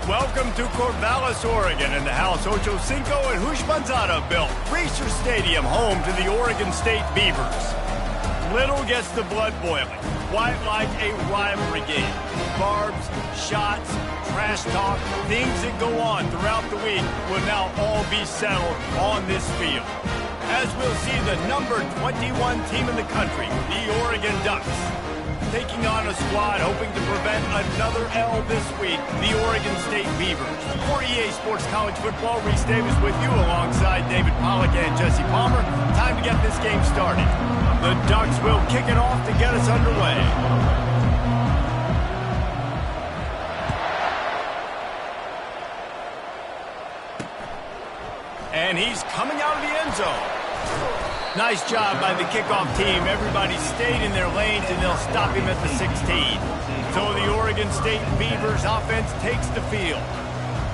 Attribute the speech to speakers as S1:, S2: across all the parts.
S1: Welcome to Corvallis, Oregon, in the house Ocho Cinco and Houshmandzadeh built. Racer Stadium, home to the Oregon State Beavers. Little gets the blood boiling. Quite like a rivalry game. Barbs, shots, trash talk, things that go on throughout the week will now all be settled on this field. As we'll see the number 21 team in the country, the Oregon Ducks, taking on a squad hoping to prevent another L this week, the Oregon State Beavers. For EA Sports College Football, Reese Davis with you alongside David Pollack and Jesse Palmer. Time to get this game started. The Ducks will kick it off to get us underway. And he's coming out of the end zone. Nice job by the kickoff team. Everybody stayed in their lanes, and they'll stop him at the 16. So the Oregon State Beavers offense takes the field.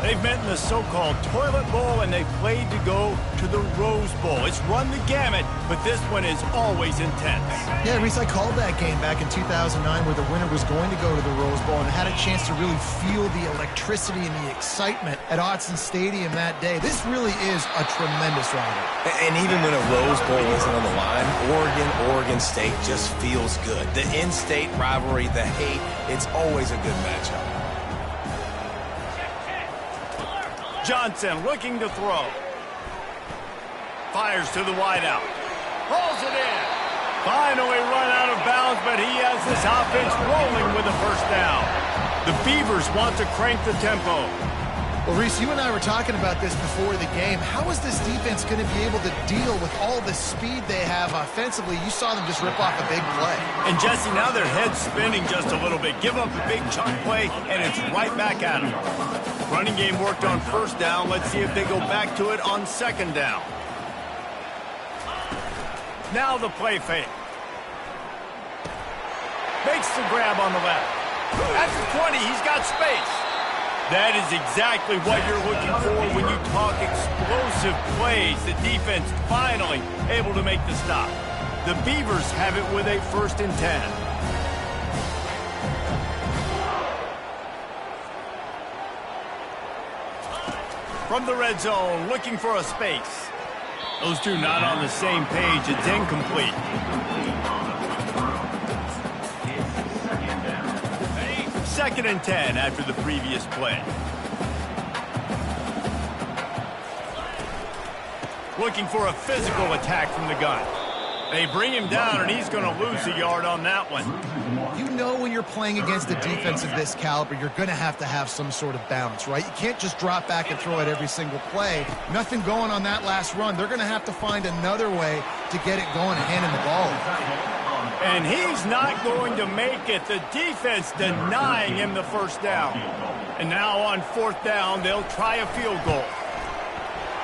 S1: They've met in the so-called Toilet Bowl, and they've played to go to the Rose Bowl. It's run the gamut, but this one is always intense.
S2: Yeah, Reese, I called that game back in 2009 where the winner was going to go to the Rose Bowl and had a chance to really feel the electricity and the excitement at Autzen Stadium that day. This really is a tremendous rivalry.
S3: And even when a Rose Bowl isn't on the line, Oregon State just feels good. The in-state rivalry, the hate, it's always a good matchup.
S1: Johnson looking to throw. Fires to the wideout. Hauls it in. Finally run out of bounds, but he has this offense rolling with a first down. The Beavers want to crank the tempo.
S2: Well, Reese, you and I were talking about this before the game. How is this defense going to be able to deal with all the speed they have offensively? You saw them just rip off a big play.
S1: And, Jesse, now their head's spinning just a little bit. Give up a big chunk play, and it's right back at them. Running game worked on first down. Let's see if they go back to it on second down. Now the play fake. Makes the grab on the left. At the 20, he's got space. That is exactly what you're looking for when you talk explosive plays. The defense finally able to make the stop. The Beavers have it with a 1st and 10. From the red zone, looking for a space. Those two not on the same page. It's incomplete. Second and 10 after the previous play. Looking for a physical attack from the gun. They bring him down, and he's going to lose a yard on that one.
S2: You know when you're playing against a defense of this caliber, you're going to have some sort of balance, right? You can't just drop back and throw it every single play. Nothing going on that last run. They're going to have to find another way to get it going and handing the ball.
S1: And he's not going to make it. The defense denying him the first down. And now on 4th down, they'll try a field goal.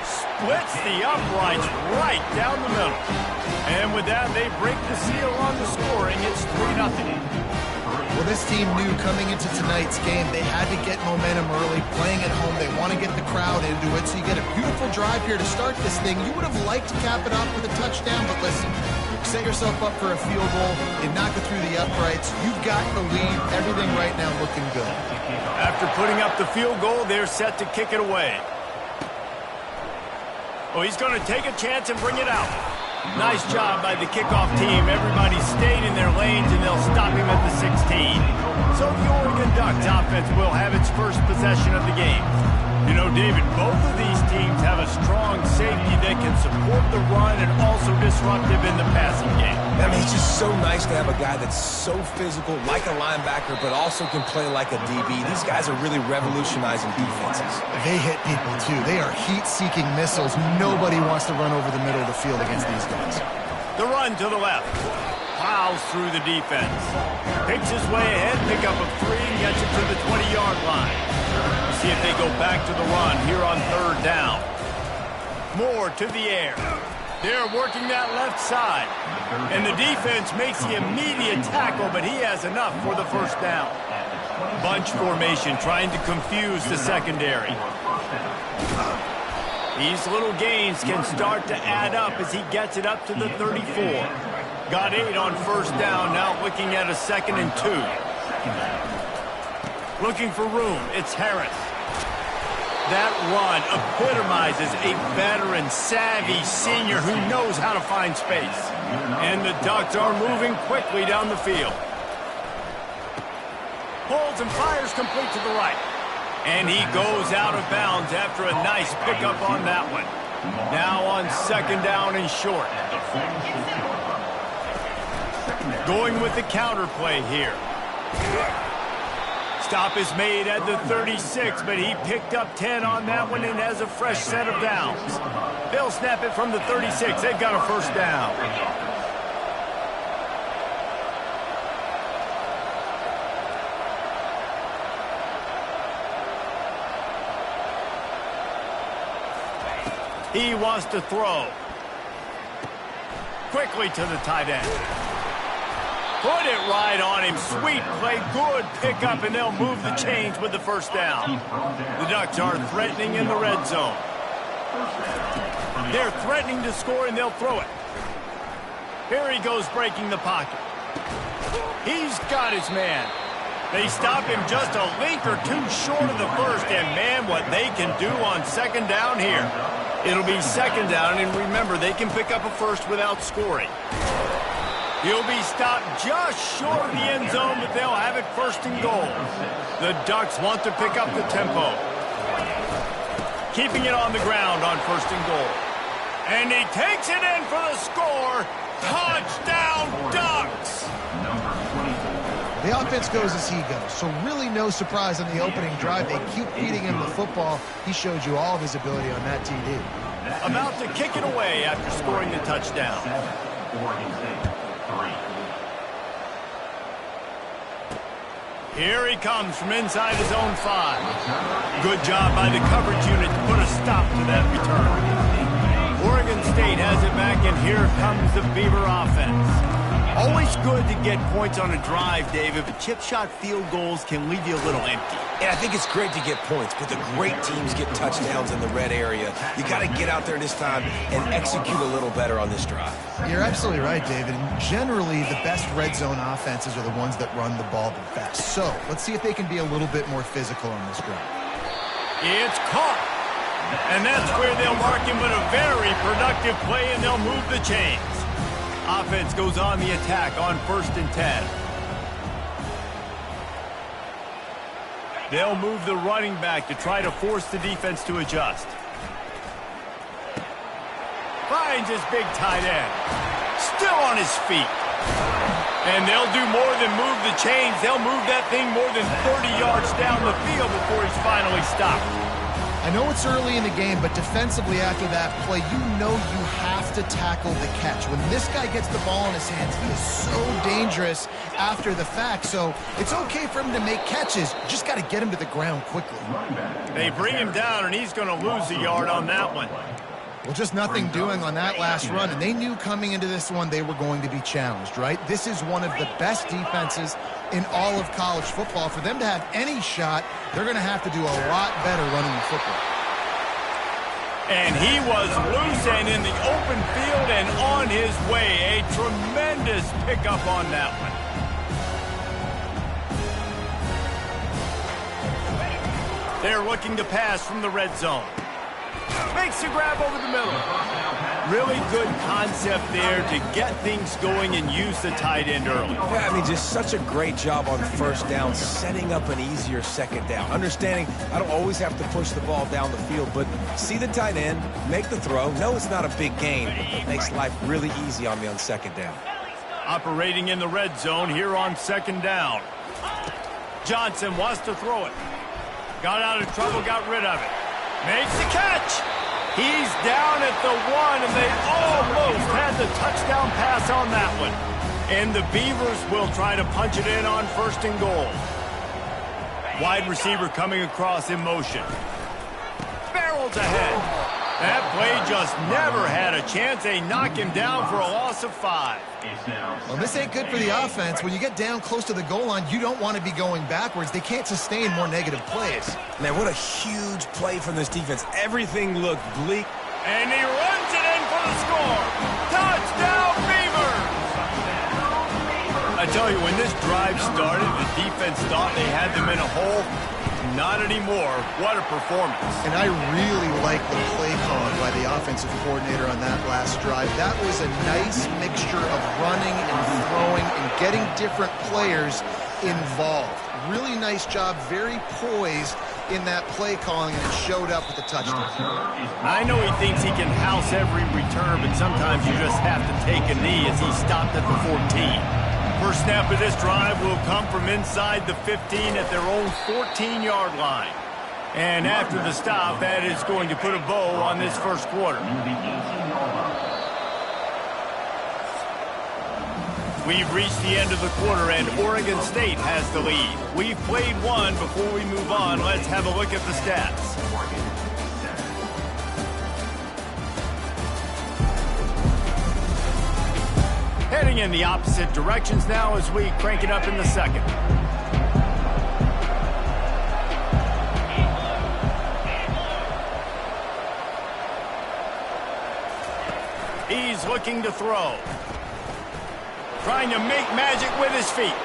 S1: Splits the uprights right down the middle. And with that, they break the seal on the scoring. It's 3-0.
S2: Well, this team knew coming into tonight's game they had to get momentum early. Playing at home, they want to get the crowd into it. So you get a beautiful drive here to start this thing. You would have liked to cap it off with a touchdown, but listen, set yourself up for a field goal. You knock it through the uprights. You've got the lead. Everything right now looking good.
S1: After putting up the field goal, they're set to kick it away. Oh, he's going to take a chance and bring it out. Nice job by the kickoff team. Everybody stayed in their lanes, and they'll stop him at the 16. So the Oregon Ducks offense will have its first possession of the game. You know, David, both of these teams have a strong safety that can support the run and also disruptive in the passing game.
S3: I mean, it's just so nice to have a guy that's so physical, like a linebacker, but also can play like a DB. These guys are really revolutionizing defenses.
S2: They hit people, too. They are heat-seeking missiles. Nobody wants to run over the middle of the field against these guys.
S1: The run to the left. Plows through the defense. Picks his way ahead, pick up a 3, and gets it to the 20-yard line. See if they go back to the run here on 3rd down. Moore to the air. They're working that left side. And the defense makes the immediate tackle, but he has enough for the 1st down. Bunch formation trying to confuse the secondary. These little gains can start to add up as he gets it up to the 34. Got 8 on 1st down, now looking at a 2nd and 2. Looking for room, it's Harris. That run epitomizes a veteran, savvy senior who knows how to find space. And the Ducks are moving quickly down the field. Pulls and fires complete to the right. And he goes out of bounds after a nice pickup on that one. Now on second down and short. Going with the counter play here. Stop is made at the 36, but he picked up 10 on that one and has a fresh set of downs. They'll snap it from the 36. They've got a first down. He wants to throw. Quickly to the tight end. Put it right on him. Sweet play. Good pickup, and they'll move the chains with the first down. The Ducks are threatening in the red zone. They're threatening to score, and they'll throw it. Here he goes breaking the pocket. He's got his man. They stop him just a link or two short of the first, and man, what they can do on second down here. It'll be second down, and remember, they can pick up a first without scoring. He'll be stopped just short of the end zone, but they'll have it first and goal. The Ducks want to pick up the tempo. Keeping it on the ground on first and goal. And he takes it in for the score. Touchdown, Ducks!
S2: The offense goes as he goes, so really no surprise on the opening drive. They keep feeding him the football. He showed you all of his ability on that TD.
S1: About to kick it away after scoring the touchdown. Here he comes from inside his own 5. Good job by the coverage unit to put a stop to that return. Oregon State has it back, and here comes the Beaver offense. Always good to get points on a drive, David, but chip shot field goals can leave you a little empty.
S3: Yeah, I think it's great to get points, but the great teams get touchdowns in the red area. You got to get out there this time and execute a little better on this drive.
S2: You're absolutely right, David. And generally, the best red zone offenses are the ones that run the ball the best. So let's see if they can be a little bit more physical on this drive.
S1: It's caught. And that's where they'll mark him with a very productive play, and they'll move the chains. Offense goes on the attack on 1st and 10. They'll move the running back to try to force the defense to adjust. Finds his big tight end. Still on his feet. And they'll do more than move the chains. They'll move that thing more than 30 yards down the field before he's finally stopped.
S2: I know it's early in the game, but defensively after that play, you know you have to tackle the catch. When this guy gets the ball in his hands, he is so dangerous after the fact. So it's okay for him to make catches. You just got to get him to the ground quickly.
S1: They bring him down, and he's going to lose a yard on that one.
S2: Well, just nothing doing on that last run, and they knew coming into this one they were going to be challenged, right? This is one of the best defenses in all of college football. For them to have any shot, they're going to have to do a lot better running the football.
S1: And he was loose and in the open field and on his way. A tremendous pickup on that one. They're looking to pass from the red zone. Makes the grab over the middle. Really good concept there to get things going and use the tight end early.
S3: Yeah, I mean, just such a great job on first down, setting up an easier second down. Understanding I don't always have to push the ball down the field, but see the tight end, make the throw. No, it's not a big gain, but it makes life really easy on me on second down.
S1: Operating in the red zone here on second down. Johnson wants to throw it. Got out of trouble, got rid of it. Makes the catch. He's down at the 1, and they almost had the touchdown pass on that one. And the Beavers will try to punch it in on 1st and goal. Wide receiver coming across in motion. Barrels ahead. That play just never had a chance. They knock him down for a loss of 5.
S2: Well, this ain't good for the offense. When you get down close to the goal line, you don't want to be going backwards. They can't sustain more negative plays.
S3: Man, what a huge play from this defense. Everything looked bleak.
S1: And he runs it in for the score. Touchdown, Beavers! I tell you, when this drive started, the defense thought they had them in a hole. Not anymore. What a performance.
S2: And I really like the play calling by the offensive coordinator on that last drive. That was a nice mixture of running and throwing and getting different players involved. Really nice job, very poised in that play calling, and it showed up with the touchdown.
S1: I know he thinks he can house every return, but sometimes you just have to take a knee as he stopped at the 14. First snap of this drive will come from inside the 15 at their own 14-yard line. And after the stop, that is going to put a bow on this first quarter. We've reached the end of the quarter, and Oregon State has the lead. We've played one. Before we move on, let's have a look at the stats. Heading in the opposite directions now as we crank it up in the second. He's looking to throw. Trying to make magic with his feet.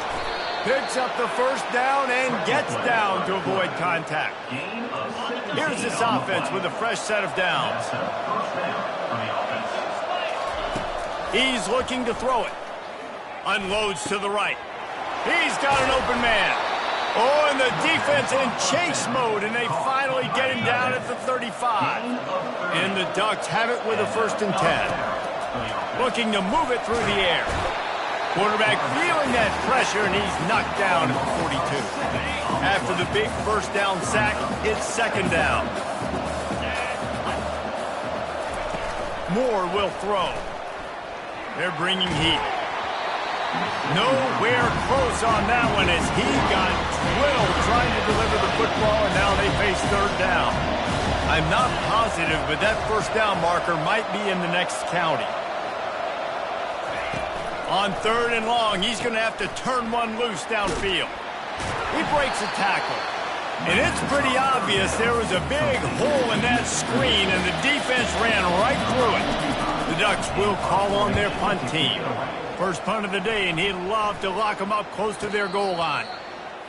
S1: Picks up the first down and gets down to avoid contact. Here's this offense with a fresh set of downs. He's looking to throw it. Unloads to the right. He's got an open man. Oh, and the defense in chase mode, and they finally get him down at the 35. And the Ducks have it with a 1st and 10. Looking to move it through the air. Quarterback feeling that pressure, and he's knocked down at the 42. After the big first down sack, it's 2nd down. Moore will throw. They're bringing heat. Nowhere close on that one as he got drilled trying to deliver the football, and now they face 3rd down. I'm not positive, but that first down marker might be in the next county. On 3rd and long, he's going to have to turn one loose downfield. He breaks a tackle. And it's pretty obvious there was a big hole in that screen, and the defense ran right through it. The Ducks will call on their punt team. First punt of the day, and he'd love to lock them up close to their goal line.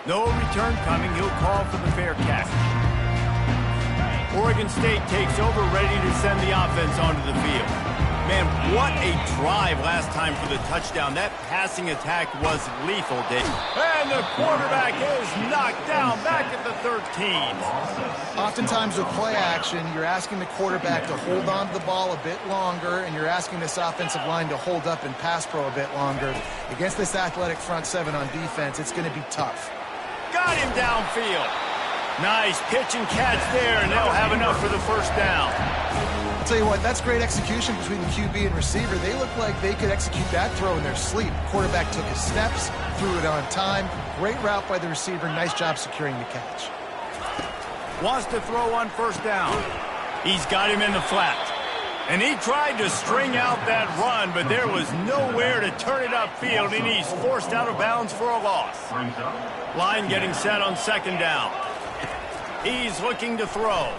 S1: No return coming. He'll call for the fair catch. Oregon State takes over, ready to send the offense onto the field. Man, what a drive last time for the touchdown. That passing attack was lethal, Dave. And the quarterback is knocked down back at the 13.
S2: Oftentimes with play action, you're asking the quarterback to hold on to the ball a bit longer, and you're asking this offensive line to hold up and pass pro a bit longer. Against this athletic front 7 on defense, it's going to be tough.
S1: Got him downfield. Nice pitch and catch there, and they'll have enough for the first down.
S2: I'll tell you what, that's great execution between the QB and receiver. They look like they could execute that throw in their sleep. Quarterback took his steps, threw it on time. Great route by the receiver. Nice job securing the catch.
S1: Wants to throw on first down. He's got him in the flat. And he tried to string out that run, but there was nowhere to turn it upfield, and he's forced out of bounds for a loss. Line getting set on 2nd down. He's looking to throw.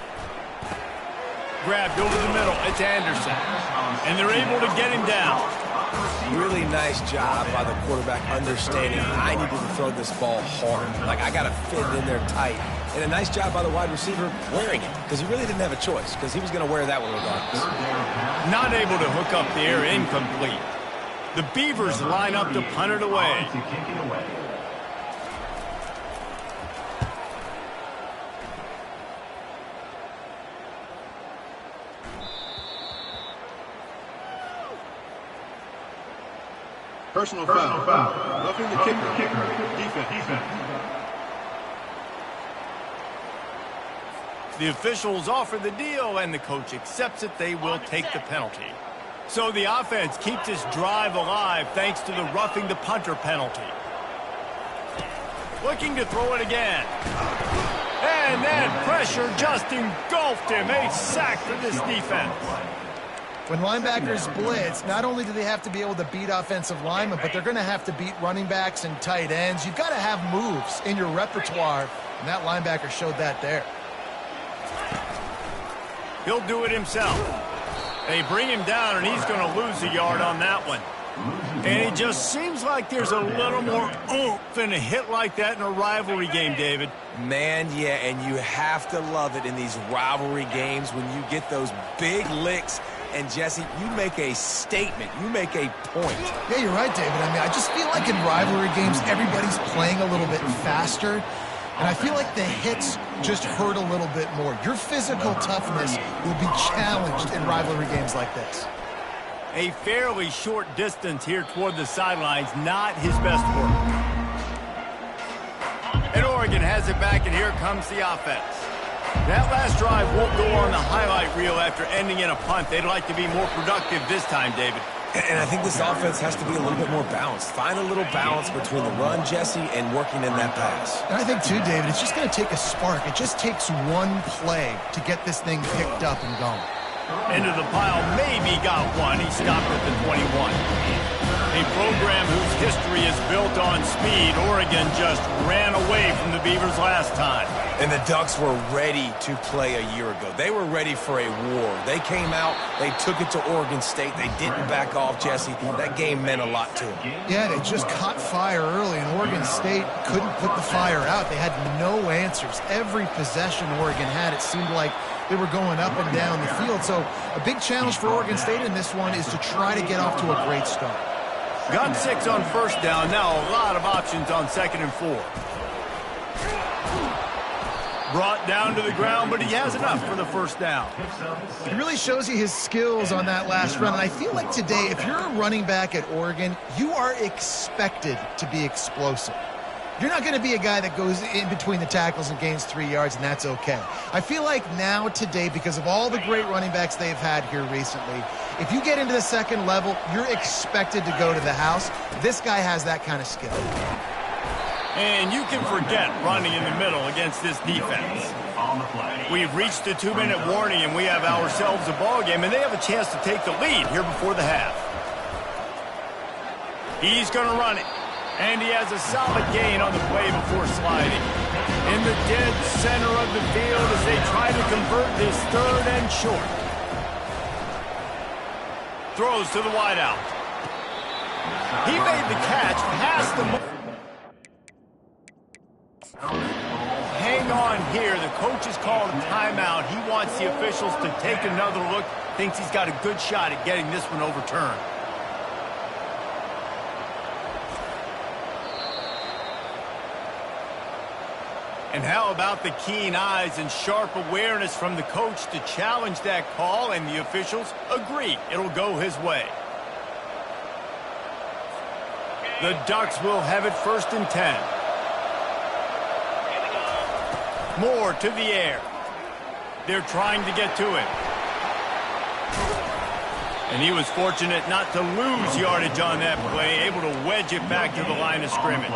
S1: Grabbed over the middle. It's Anderson. And they're able to get him down.
S3: Really nice job by the quarterback understanding I needed to throw this ball hard. Like, I got to fit it in there tight. And a nice job by the wide receiver wearing it, because he really didn't have a choice, because he was going to wear that one regardless.
S1: Not able to hook up there, incomplete. The Beavers line up to punt it away.
S4: Personal foul. Roughing the kicker. Defense.
S1: The officials offer the deal, and the coach accepts it. They will take the penalty. So the offense keeps this drive alive thanks to the roughing the punter penalty. Looking to throw it again. And that pressure just engulfed him. A sack for this defense.
S2: When linebackers blitz, not only do they have to be able to beat offensive linemen, but they're going to have to beat running backs and tight ends. You've got to have moves in your repertoire, and that linebacker showed that there.
S1: He'll do it himself. They bring him down, and he's going to lose a yard on that one. And it just seems like there's a little more oomph in a hit like that in a rivalry game, David.
S3: Man, yeah, and you have to love it in these rivalry games when you get those big licks. And, Jesse, you make a statement. You make a point.
S2: Yeah, you're right, David. I mean, I just feel like in rivalry games, everybody's playing a little bit faster. And I feel like the hits just hurt a little bit more. Your physical toughness will be challenged in rivalry games like this.
S1: A fairly short distance here toward the sidelines, not his best work. And Oregon has it back, and here comes the offense. That last drive won't go on the highlight reel after ending in a punt. They'd like to be more productive this time, David.
S3: And I think this offense has to be a little bit more balanced. Find a little balance between the run, Jesse, and working in that pass.
S2: And I think, too, David, it's just going to take a spark. It just takes one play to get this thing picked up and going.
S1: Into the pile, maybe got one. He stopped at the 21. A program whose history is built on speed. Oregon just ran away from the Beavers last time.
S3: And the Ducks were ready to play a year ago. They were ready for a war. They came out, they took it to Oregon State. They didn't back off, Jesse. That game meant a lot to them.
S2: Yeah, they just caught fire early, and Oregon State couldn't put the fire out. They had no answers. Every possession Oregon had, it seemed like they were going up and down the field. So a big challenge for Oregon State in this one is to try to get off to a great start.
S1: Got 6 on first down. Now a lot of options on 2nd and 4. Brought down to the ground, but he has enough for the first down.
S2: He really shows you his skills on that last run. And I feel like today, if you're a running back at Oregon, you are expected to be explosive. You're not going to be a guy that goes in between the tackles and gains 3 yards, and that's okay. I feel like now, today, because of all the great running backs they've had here recently, if you get into the second level, you're expected to go to the house. This guy has that kind of skill.
S1: And you can forget running in the middle against this defense. We've reached the 2-minute warning, and we have ourselves a ball game, and they have a chance to take the lead here before the half. He's going to run it. And he has a solid gain on the play before sliding. In the dead center of the field as they try to convert this 3rd and short. Throws to the wideout. He made the catch past the... Hang on here. The coach has called a timeout. He wants the officials to take another look. Thinks he's got a good shot at getting this one overturned. And how about the keen eyes and sharp awareness from the coach to challenge that call, and the officials agree it'll go his way. The Ducks will have it 1st and 10. Moore to the air. They're trying to get to him. And he was fortunate not to lose yardage on that play, able to wedge it back to the line of scrimmage.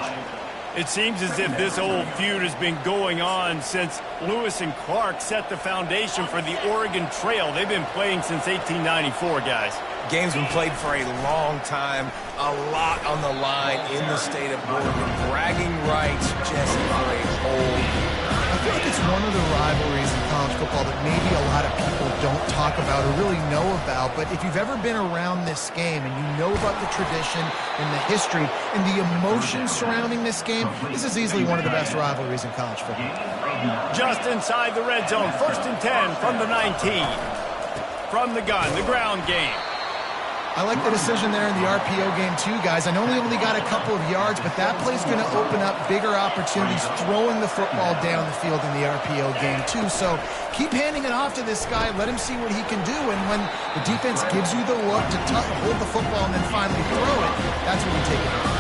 S1: It seems as if this old feud has been going on since Lewis and Clark set the foundation for the Oregon Trail. They've been playing since 1894, guys.
S3: Game's been played for a long time, a lot on the line in the state of Oregon. Bragging rights, Jesse, for a whole year.
S2: I feel like it's one of the rivalries in college football that maybe a lot of people don't talk about or really know about. But if you've ever been around this game and you know about the tradition and the history and the emotion surrounding this game, this is easily one of the best rivalries in college football.
S1: Just inside the red zone, 1st and 10 from the 19. From the gun, the ground game.
S2: I like the decision there in the RPO game too, guys. I know he only got a couple of yards, but that play's going to open up bigger opportunities throwing the football down the field in the RPO game too. So keep handing it off to this guy. Let him see what he can do. And when the defense gives you the look to hold the football and then finally throw it, that's when you take it off.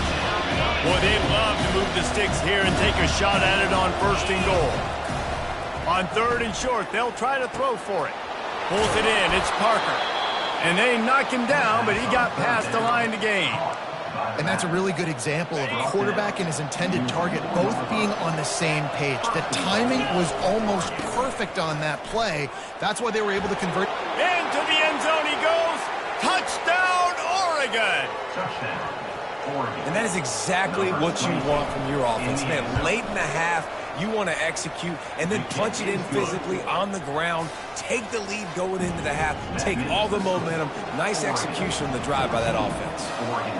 S1: Boy, they'd love to move the sticks here and take a shot at it on 1st and goal. On 3rd and short, they'll try to throw for it. Pulls it in. It's Parker. And they knock him down, but he got past the line to gain.
S2: And that's a really good example of a quarterback and his intended target both being on the same page. The timing was almost perfect on that play. That's why they were able to convert.
S1: Into the end zone he goes. Touchdown, Oregon.
S3: And that is exactly what you want from your offense. Man, late in the half, You want to execute and then punch it in physically on the ground, take the lead going into the half, take all the momentum. Nice execution on the drive by that offense.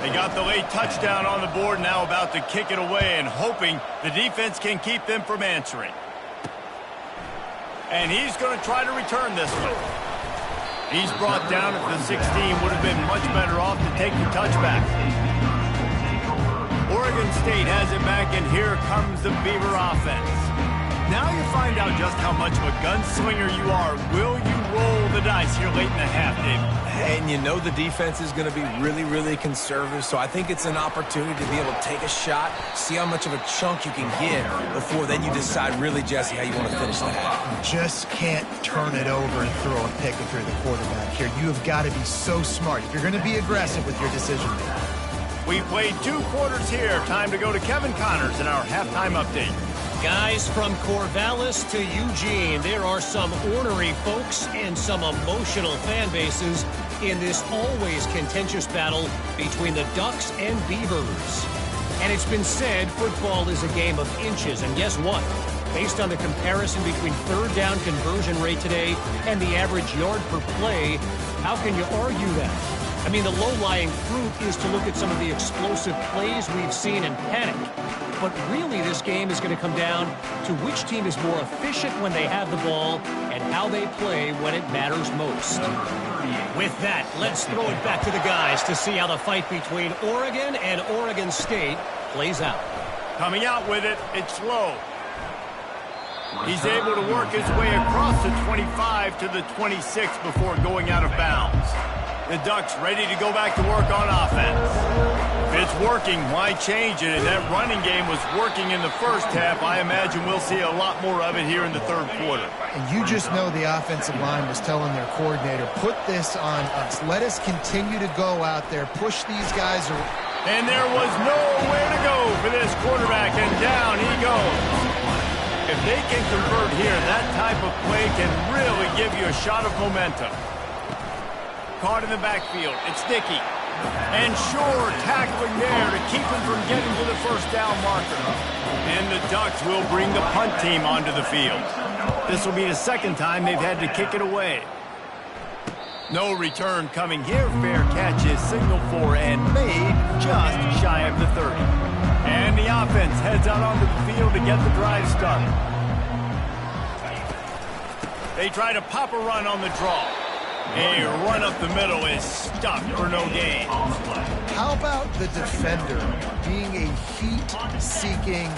S1: They got the late touchdown on the board, now about to kick it away and hoping the defense can keep them from answering. And he's going to try to return this one. He's brought down at the 16, would have been much better off to take the touchback. Oregon State has it back, and here comes the Beaver offense. Now you find out just how much of a gunslinger you are. Will you roll the dice here late in the half, David?
S3: And you know the defense is going to be really, really conservative, so I think it's an opportunity to be able to take a shot, see how much of a chunk you can get before then you decide really, Jesse, how you want to finish the half.
S2: Just can't turn it over and throw a pick if you're the quarterback here. You have got to be so smart if you're going to be aggressive with your decision making.
S1: We played 2 quarters here. Time to go to Kevin Connors in our halftime update.
S5: Guys, from Corvallis to Eugene, there are some ornery folks and some emotional fan bases in this always contentious battle between the Ducks and Beavers. And it's been said football is a game of inches, and guess what? Based on the comparison between third down conversion rate today and the average yard per play, how can you argue that? I mean, the low-lying fruit is to look at some of the explosive plays we've seen in panic. But really, this game is going to come down to which team is more efficient when they have the ball and how they play when it matters most. With that, let's throw it back to the guys to see how the fight between Oregon and Oregon State plays out.
S1: Coming out with it, it's Lowe. He's able to work his way across the 25 to the 26 before going out of bounds. The Ducks ready to go back to work on offense. If it's working, why change it? And that running game was working in the first half. I imagine we'll see a lot more of it here in the third quarter.
S2: And you just know the offensive line was telling their coordinator, put this on us. Let us continue to go out there, push these guys around.
S1: And there was nowhere to go for this quarterback, and down he goes. If they can convert here, that type of play can really give you a shot of momentum. Caught in the backfield. It's Dickey. And Shore tackling there to keep him from getting to the first down marker. And the Ducks will bring the punt team onto the field. This will be the second time they've had to kick it away. No return coming here. Fair catch is signaled for and made just shy of the 30. And the offense heads out onto the field to get the drive started. They try to pop a run on the draw. A run up the middle is stuck for no gain.
S2: How about the defender being a heat-seeking...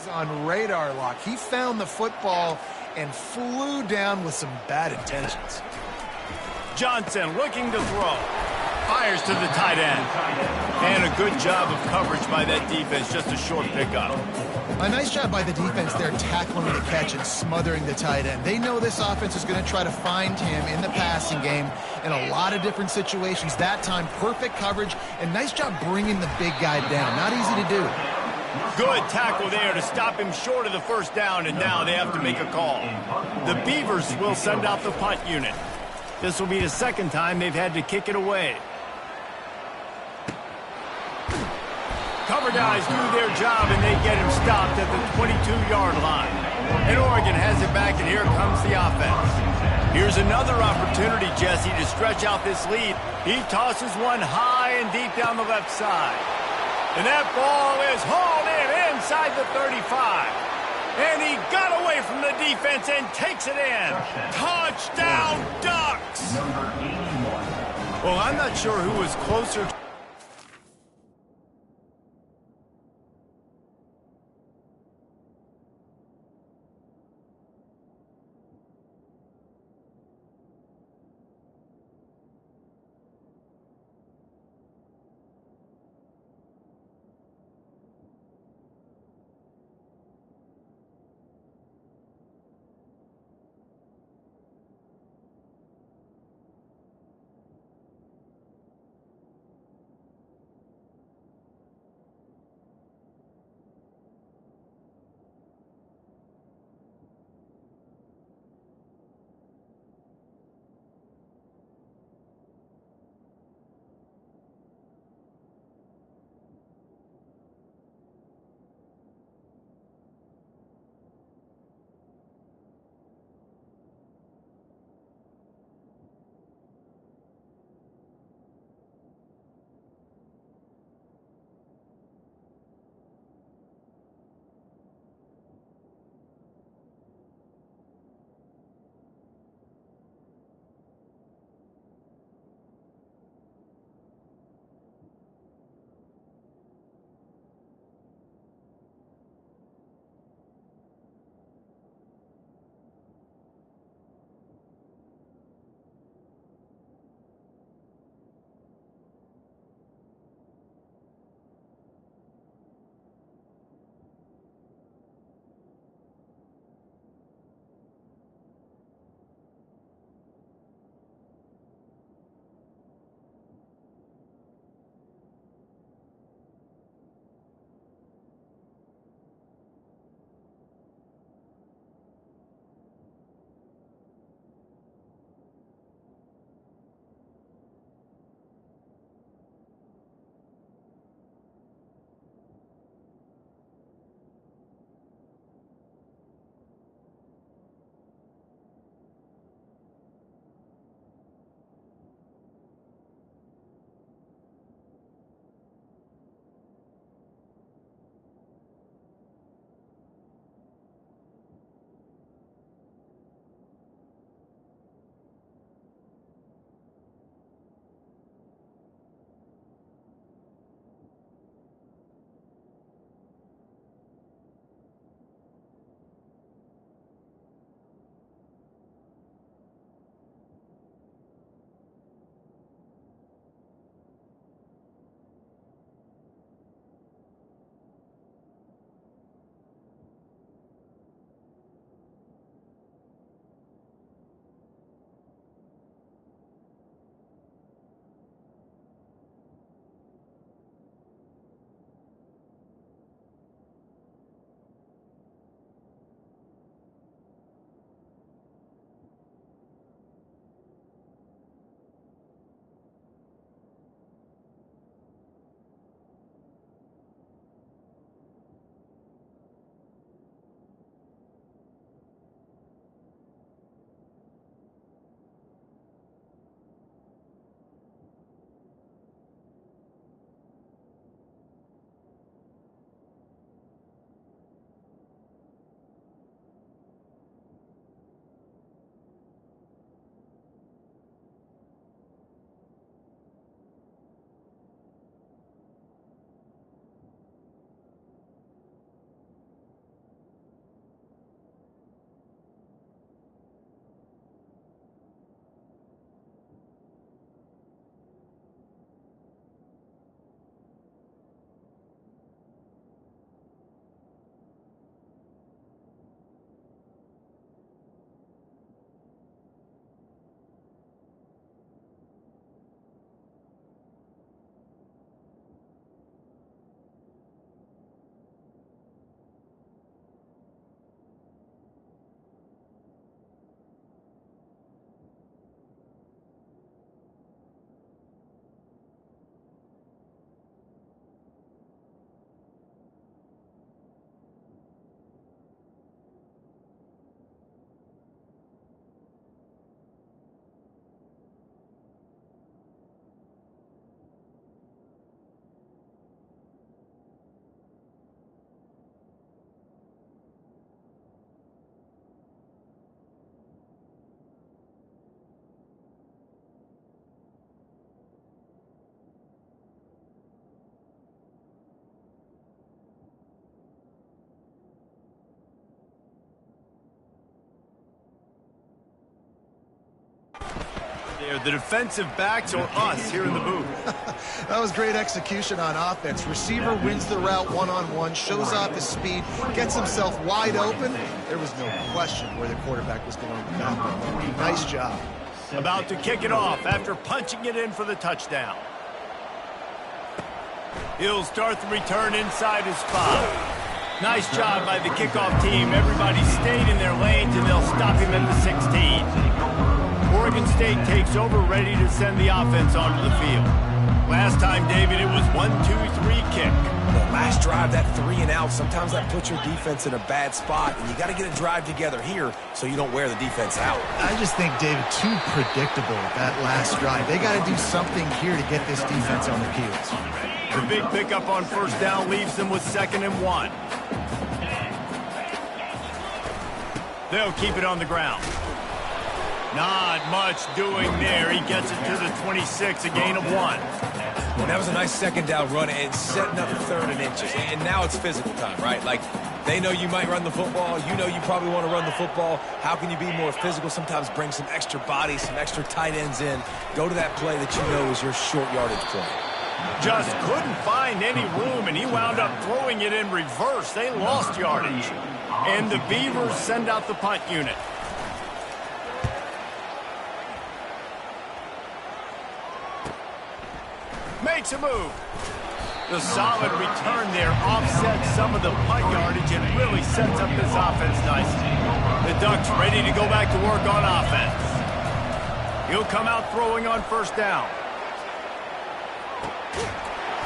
S2: on radar lock. He found the football and flew down with some bad intentions.
S1: Johnson looking to throw. Fires to the tight end. And a good job of coverage by that defense. Just a short pickup.
S2: A nice job by the defense there tackling the catch and smothering the tight end. They know this offense is going to try to find him in the passing game in a lot of different situations. That time, perfect coverage and nice job bringing the big guy down. Not easy to do.
S1: Good tackle there to stop him short of the first down, and now they have to make a call. The Beavers will send out the punt unit. This will be the second time they've had to kick it away. Cover guys do their job, and they get him stopped at the 22-yard line. And Oregon has it back, and here comes the offense. Here's another opportunity, Jesse, to stretch out this lead. He tosses one high and deep down the left side. And that ball is hauled in inside the 35. And he got away from the defense and takes it in. Touchdown, Ducks! Well, I'm not sure who was closer. there. The defensive backs or us here in the booth.
S2: That was great execution on offense. Receiver wins the route one-on-one, shows off his speed, gets himself wide open. There was no question where the quarterback was going with that one. Nice job.
S1: About to kick it off after punching it in for the touchdown. He'll start the return inside his spot. Nice job by the kickoff team. Everybody stayed in their lanes, and they'll stop him at the 16. Oregon State takes over, ready to send the offense onto the field. Last time, David, it was 1-2-3 kick.
S3: The last drive, that 3 and out, sometimes that puts your defense in a bad spot, and you got to get a drive together here so you don't wear the defense out.
S2: I just think, David, too predictable, that last drive. They got to do something here to get this defense on their heels.
S1: The big pickup on first down leaves them with 2nd and 1. They'll keep it on the ground. Not much doing there. He gets it to the 26, a gain of 1.
S3: Well, that was a nice 2nd down run and setting up 3rd and inches. And now it's physical time, right? Like, they know you might run the football. You know you probably want to run the football. How can you be more physical? Sometimes bring some extra bodies, some extra tight ends in. Go to that play that you know is your short yardage play.
S1: Just couldn't find any room, and he wound up throwing it in reverse. They lost yardage. And the Beavers send out the punt unit. Makes a move. The solid return there offsets some of the punt yardage and really sets up this offense nicely. The Ducks ready to go back to work on offense. He'll come out throwing on first down.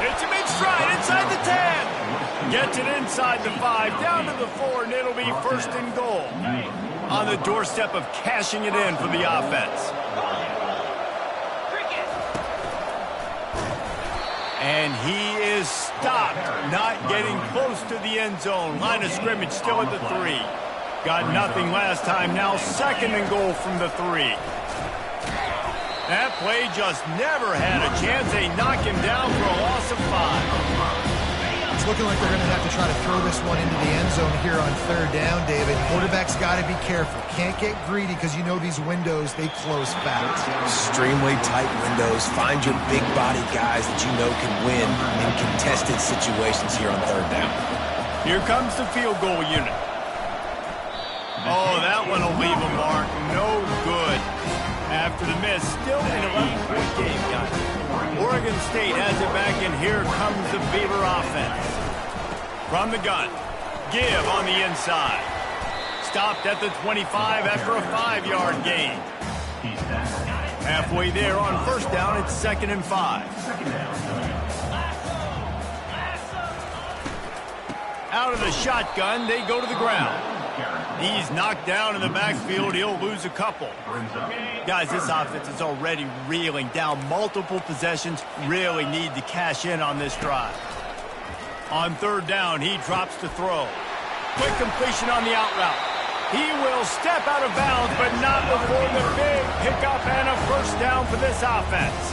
S1: It's him in stride inside the 10. Gets it inside the 5, down to the 4, and it'll be 1st and goal. On the doorstep of cashing it in for the offense. And he is stopped, not getting close to the end zone. Line of scrimmage still at the 3. Got nothing last time, now 2nd and goal from the 3. That play just never had a chance. They knock him down for a loss of 5.
S2: It's looking like they're going to have to try to throw this one into the end zone here on 3rd down, David. Quarterback's got to be careful. Can't get greedy because you know these windows, they close fast.
S3: Extremely tight windows. Find your big body guys that you know can win in contested situations here on 3rd down.
S1: Here comes the field goal unit. Oh, that one will leave a mark. No good. After the miss, still an 11-point game, guys. Oregon State has it back, and here comes the Beaver offense. From the gun, give on the inside. Stopped at the 25 after a 5-yard gain. Halfway there on first down, it's 2nd and 5. Out of the shotgun, they go to the ground. He's knocked down in the backfield. He'll lose a couple. Guys, this offense is already reeling down multiple possessions. Really need to cash in on this drive. On 3rd down, he drops to throw. Quick completion on the out route. He will step out of bounds, but not before the big pickup and a first down for this offense.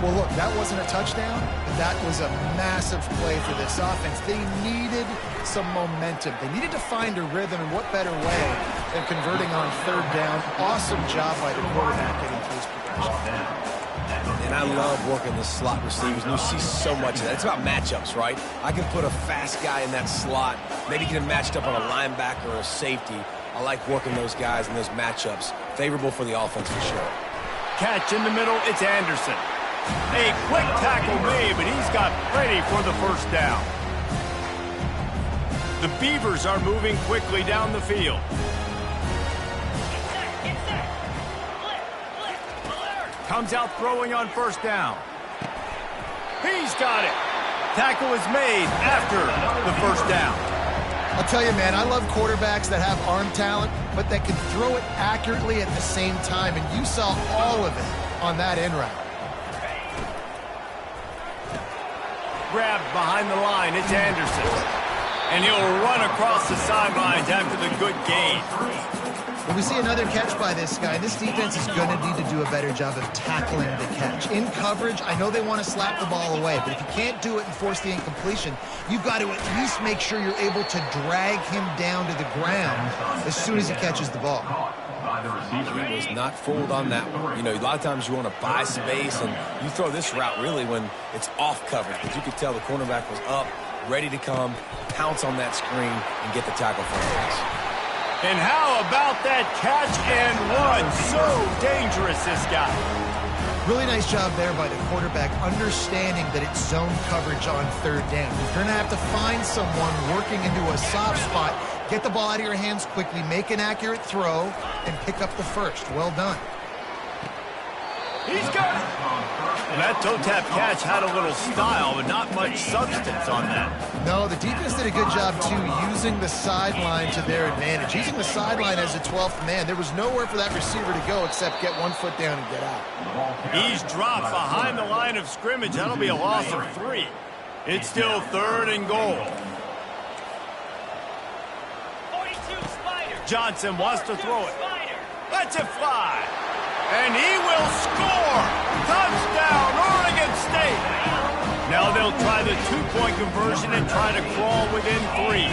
S2: Well, look, that wasn't a touchdown, but that was a massive play for this offense. They needed some momentum. They needed to find a rhythm, and what better way than converting on 3rd down. Awesome job by the quarterback getting through his progression.
S3: And I love working the slot receivers. And you see so much of that. It's about matchups, right? I can put a fast guy in that slot, maybe get him matched up on a linebacker or a safety. I like working those guys in those matchups. Favorable for the offense for sure.
S1: Catch in the middle, it's Anderson. A quick tackle made, but he's got plenty for the first down. The Beavers are moving quickly down the field. Comes out throwing on first down. He's got it. Tackle is made after the first down.
S2: I'll tell you, man, I love quarterbacks that have arm talent, but that can throw it accurately at the same time, and you saw all of it on that in route.
S1: Grabbed behind the line, it's Anderson. And he'll run across the sidelines after the good gain.
S2: When we see another catch by this guy, this defense is going to need to do a better job of tackling the catch. In coverage, I know they want to slap the ball away, but if you can't do it and force the incompletion, you've got to at least make sure you're able to drag him down to the ground as soon as he catches the ball.
S3: He was not fooled on that one. You know, a lot of times you want to buy space, and you throw this route really when it's off coverage, because you could tell the cornerback was up, ready to come, pounce on that screen, and get the tackle for a pass.
S1: And how about that catch and run? So dangerous, this guy.
S2: Really nice job there by the quarterback, understanding that it's zone coverage on third down. You're going to have to find someone working into a soft spot, get the ball out of your hands quickly, make an accurate throw, and pick up the first. Well done.
S1: He's got it. That toe-tap catch had a little style, but not much substance on that.
S2: No, the defense did a good job, too, using the sideline to their advantage. Using the sideline as a 12th man. There was nowhere for that receiver to go except get 1 foot down and get out.
S1: He's dropped behind the line of scrimmage. That'll be a loss of 3. It's still 3rd and goal. Johnson wants to throw it. Lets it fly. And he will score! Touchdown, Oregon State! Now they'll try the 2-point conversion and try to crawl within 3.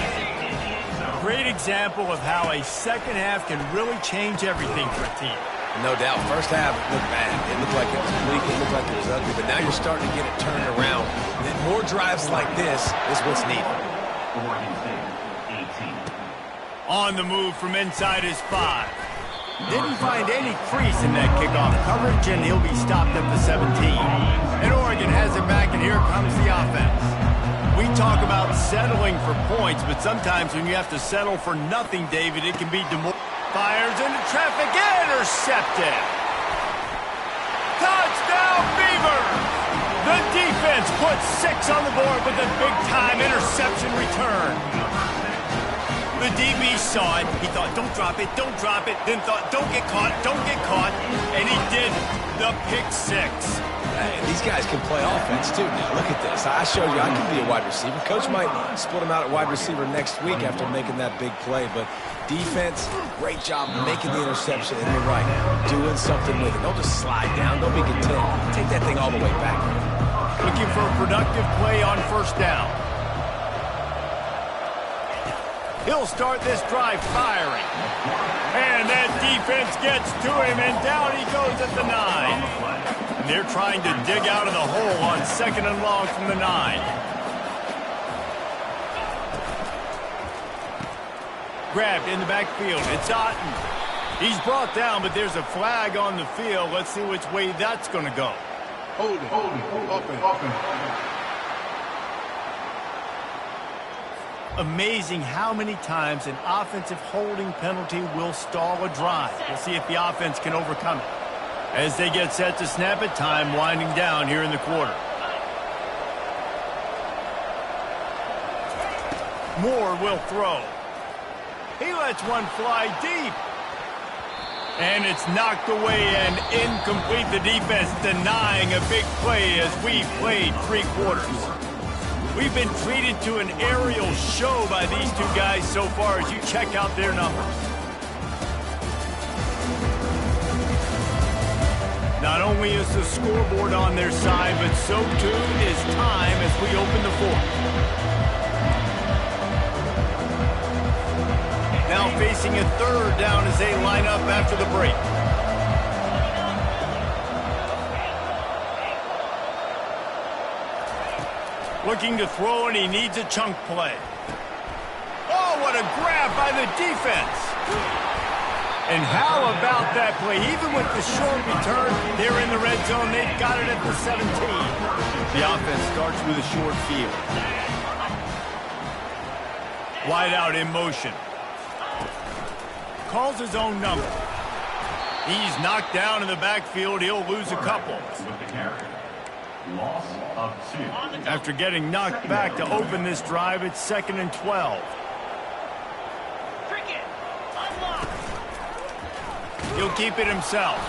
S1: Great example of how a second half can really change everything for a team.
S3: No doubt. First half looked bad. It looked like it was weak. It looked like it was ugly. But now you're starting to get it turned around. And more drives like this is what's needed.
S1: On the move from inside his 5. Didn't find any crease in that kickoff coverage, and he'll be stopped at the 17. And Oregon has it back, and here comes the offense. We talk about settling for points, but sometimes when you have to settle for nothing, David, it can be fires into traffic, intercepted. Touchdown, Beavers! The defense puts 6 on the board with a big-time interception return. The DB saw it. He thought, don't drop it, then thought, don't get caught, and he did the pick 6.
S3: Hey, these guys can play offense, too. Now, look at this. I showed you I can be a wide receiver. Coach might split him out at wide receiver next week after making that big play, but defense, great job making the interception, and you're right, doing something with it. Don't just slide down. Don't be content. Take that thing all the way back.
S1: Looking for a productive play on first down. He'll start this drive firing. And that defense gets to him, and down he goes at the 9. And they're trying to dig out of the hole on 2nd and long from the 9. Grabbed in the backfield. It's Otten. He's brought down, but there's a flag on the field. Let's see which way that's going to go.
S4: Hold it.
S1: Amazing how many times an offensive holding penalty will stall a drive. We'll see if the offense can overcome it. As they get set to snap it, time winding down here in the quarter. Moore will throw. He lets one fly deep. And it's knocked away and incomplete. The defense denying a big play as we played 3 quarters. We've been treated to an aerial show by these 2 guys so far as you check out their numbers. Not only is the scoreboard on their side, but so too is time as we open the 4th. Now facing a 3rd down as they line up after the break. Looking to throw, and he needs a chunk play. Oh, what a grab by the defense. And how about that play? Even with the short return, they're in the red zone. They've got it at the 17. The offense starts with a short field. Wide out in motion. Calls his own number. He's knocked down in the backfield. He'll lose a couple.
S6: Loss of 2.
S1: After getting knocked back to open this drive, it's 2nd and 12. He'll keep it himself.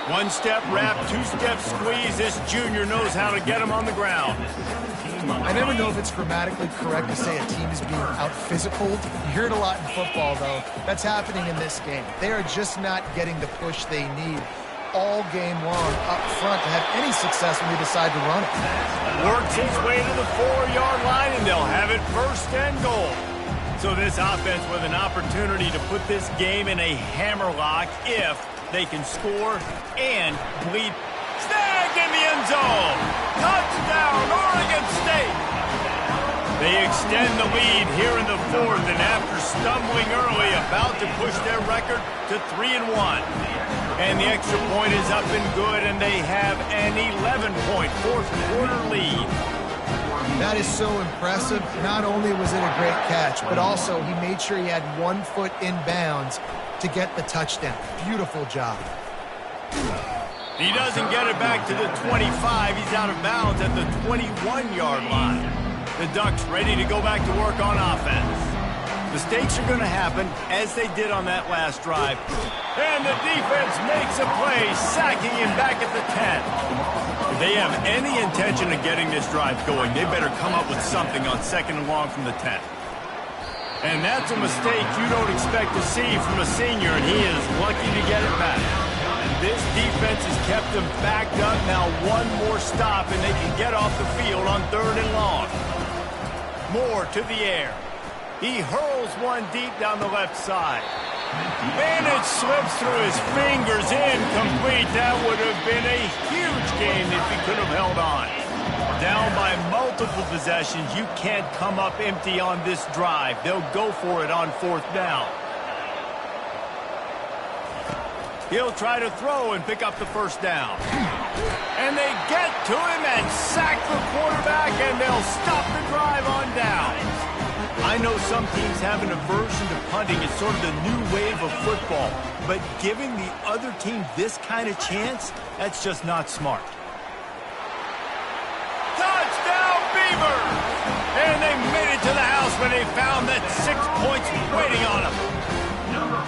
S1: 1-step wrap, 2-step squeeze. This junior knows how to get him on the ground.
S2: I never know if it's grammatically correct to say a team is being out-physicaled. You hear it a lot in football, though. That's happening in this game. They are just not getting the push they need all game long up front to have any success when they decide to run it.
S1: Works his way to the 4-yard line, and they'll have it 1st and goal. So this offense with an opportunity to put this game in a hammerlock if they can score and bleed. Snagged in the end zone. Touchdown, Oregon State. They extend the lead here in the fourth, and after stumbling early, about to push their record to 3-1. And the extra point is up and good, and they have an 11-point fourth-quarter lead.
S2: That is so impressive. Not only was it a great catch, but also he made sure he had 1 foot in bounds to get the touchdown. Beautiful job.
S1: He doesn't get it back to the 25. He's out of bounds at the 21-yard line. The Ducks ready to go back to work on offense. Mistakes are going to happen, as they did on that last drive. And the defense makes a play, sacking him back at the 10. If they have any intention of getting this drive going, they better come up with something on 2nd and long from the 10. And that's a mistake you don't expect to see from a senior, and he is lucky to get it back. This defense has kept them backed up. Now one more stop, and they can get off the field on 3rd and long. Moore to the air. He hurls one deep down the left side. And it slips through his fingers, incomplete. That would have been a huge gain if he could have held on. Down by multiple possessions, you can't come up empty on this drive. They'll go for it on 4th down. He'll try to throw and pick up the 1st down. And they get to him and sack the quarterback, and they'll stop the drive on downs. I know some teams have an aversion to punting. It's sort of the new wave of football. But giving the other team this kind of chance, that's just not smart. Touchdown, Beavers! And they made it to the house when they found that 6 points waiting on them.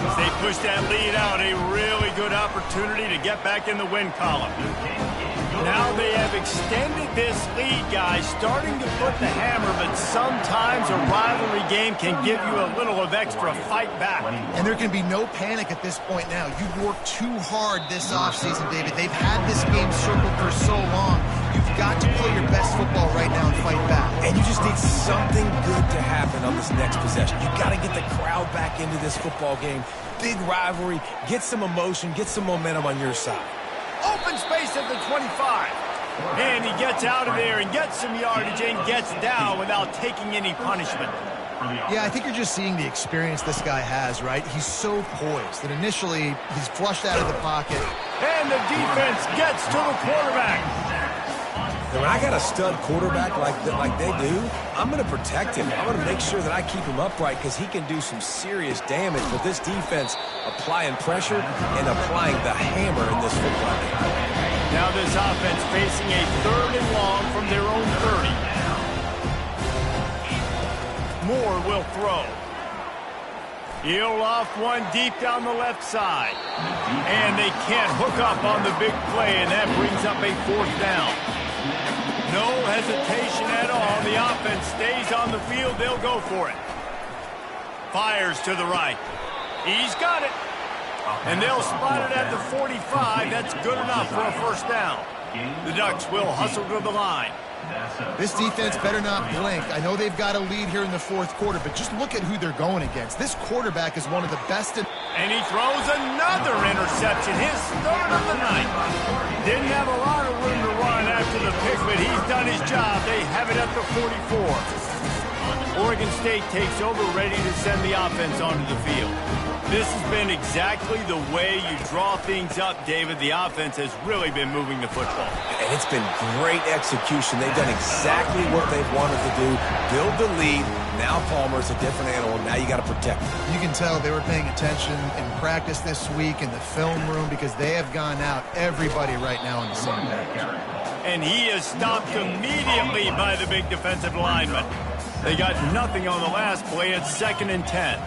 S1: As they push that lead out, a really good opportunity to get back in the win column. Now they have extended this lead, guys, starting to put the hammer, but sometimes a rivalry game can give you a little of extra fight back.
S2: And there can be no panic at this point now. You've worked too hard this offseason, David. They've had this game circled for so long. You've got to play your best football right now and fight back.
S3: And you just need something good to happen on this next possession. You got to get the crowd back into this football game. Big rivalry, get some emotion, get some momentum on your side.
S1: Open space at the 25. And he gets out of there and gets some yardage and gets down without taking any punishment.
S2: Yeah, I think you're just seeing the experience this guy has, right? He's so poised that initially he's flushed out of the pocket.
S1: And the defense gets to the quarterback.
S3: When I got a stud quarterback like they do, I'm going to protect him. I'm going to make sure that I keep him upright because he can do some serious damage. But this defense applying pressure and applying the hammer in this football game.
S1: Now this offense facing a 3rd and long from their own 30. Moore will throw. He'll loft one deep down the left side. And they can't hook up on the big play, and that brings up a 4th down. No hesitation at all. The offense stays on the field. They'll go for it. Fires to the right. He's got it. And they'll spot it at the 45. That's good enough for a 1st down. The Ducks will hustle to the line.
S2: This defense better not blink. I know they've got a lead here in the 4th quarter, but just look at who they're going against. This quarterback is one of the best in...
S1: And he throws another interception, his 3rd of the night. Didn't have a lot of room to run after the pick, but he's done his job. They have it at the 44. Oregon State takes over, ready to send the offense onto the field. This has been exactly the way you draw things up, David. The offense has really been moving the football.
S3: And it's been great execution. They've done exactly what they've wanted to do. Build the lead. Now Palmer's a different animal. Now you got to protect him.
S2: You can tell they were paying attention in practice this week in the film room because they have gone out, everybody right now on the same page.
S1: And he is stopped immediately by the big defensive lineman. They got nothing on the last play. It's 2nd and 10.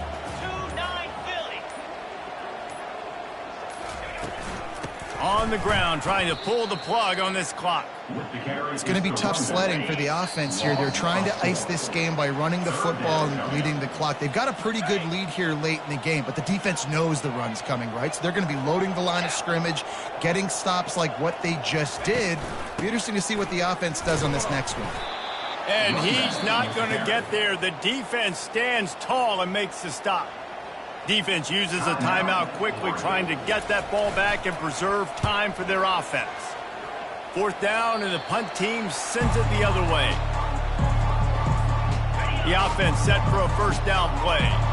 S1: On the ground, trying to pull the plug on this clock.
S2: It's going to be tough sledding for the offense here. They're trying to ice this game by running the football and leading the clock. They've got a pretty good lead here late in the game, but the defense knows the run's coming, right? So they're going to be loading the line of scrimmage, getting stops like what they just did. Be interesting to see what the offense does on this next one.
S1: And he's not going to get there. The defense stands tall and makes the stop. Defense uses a timeout quickly, trying to get that ball back and preserve time for their offense. 4th down, and the punt team sends it the other way. The offense set for a 1st down play.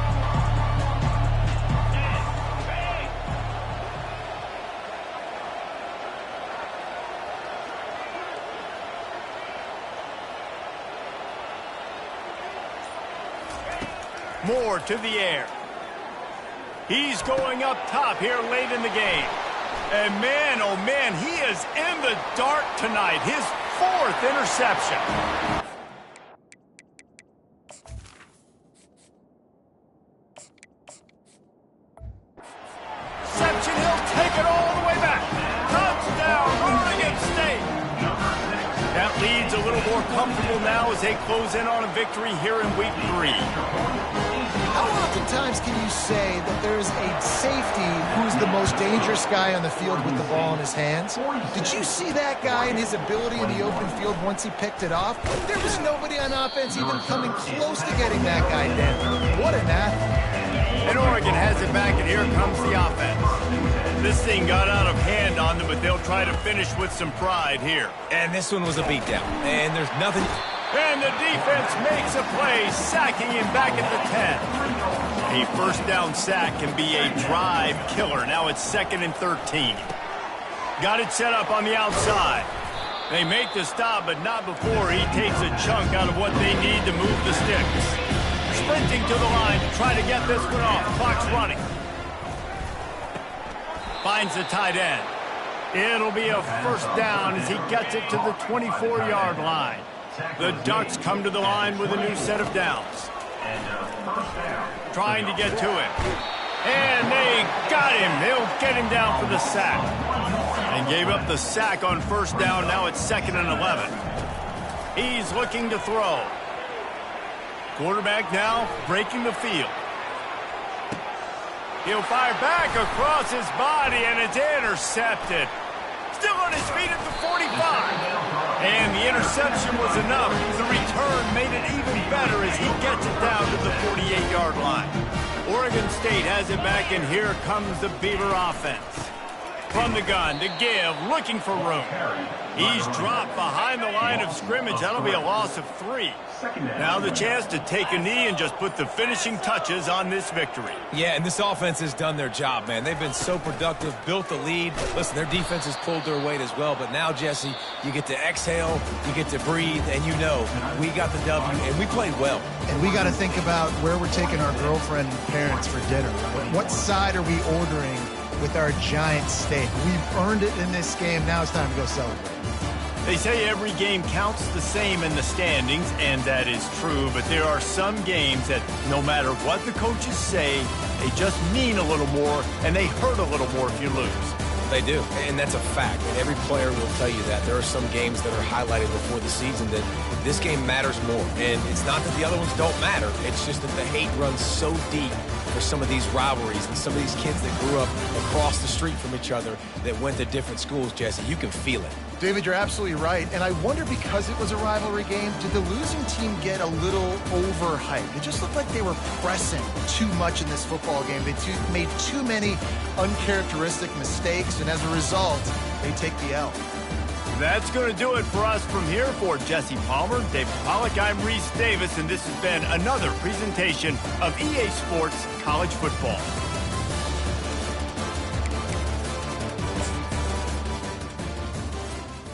S1: Moore to the air. He's going up top here late in the game. And man, oh man, he is in the dark tonight. His 4th interception. Reception, he'll take it all the way back. Touchdown, Oregon State. That lead's a little more comfortable now as they close in on a victory here in week 3.
S2: How oftentimes can you say that there's a safety who's the most dangerous guy on the field with the ball in his hands? Did you see that guy and his ability in the open field once he picked it off? There was nobody on offense even coming close to getting that guy down. What an athlete.
S1: And Oregon has it back, and here comes the offense. This thing got out of hand on them, but they'll try to finish with some pride here.
S3: And this one was a beatdown. And there's nothing...
S1: And the defense makes a play, sacking him back at the 10. A 1st down sack can be a drive killer. Now it's 2nd and 13. Got it set up on the outside. They make the stop, but not before he takes a chunk out of what they need to move the sticks. Sprinting to the line to try to get this one off. Clock's running. Finds the tight end. It'll be a 1st down as he gets it to the 24-yard line. The Ducks come to the line with a new set of downs. Trying to get to him. And they got him. They'll get him down for the sack. And gave up the sack on 1st down. Now it's 2nd and 11. He's looking to throw. Quarterback now breaking the field. He'll fire back across his body, and it's intercepted. Still on his feet at the 45. And the interception was enough. The return made it even better as he gets it down to the 48-yard line. Oregon State has it back, and here comes the Beaver offense. From the gun to give, looking for room. He's dropped behind the line of scrimmage. That'll be a loss of 3. Now the chance to take a knee and just put the finishing touches on this victory.
S3: Yeah, and this offense has done their job, man. They've been so productive, built the lead. Listen, their defense has pulled their weight as well. But now, Jesse, you get to exhale, you get to breathe, and you know we got the W, and we played well.
S2: And we got to think about where we're taking our girlfriend and parents for dinner, right? What side are we ordering with our giant steak? We've earned it in this game. Now it's time to go celebrate.
S1: They say every game counts the same in the standings, and that is true, but there are some games that no matter what the coaches say, they just mean a little more, and they hurt a little more if you lose.
S3: They do, and that's a fact, and every player will tell you that. There are some games that are highlighted before the season that this game matters more, and it's not that the other ones don't matter. It's just that the hate runs so deep for some of these rivalries and some of these kids that grew up across the street from each other that went to different schools, Jesse. You can feel it.
S2: David, you're absolutely right. And I wonder, because it was a rivalry game, did the losing team get a little overhyped? It just looked like they were pressing too much in this football game. They made too many uncharacteristic mistakes, and as a result, they take the L.
S1: That's going to do it for us from here. For Jesse Palmer, David Pollack, I'm Reese Davis, and this has been another presentation of EA Sports College Football.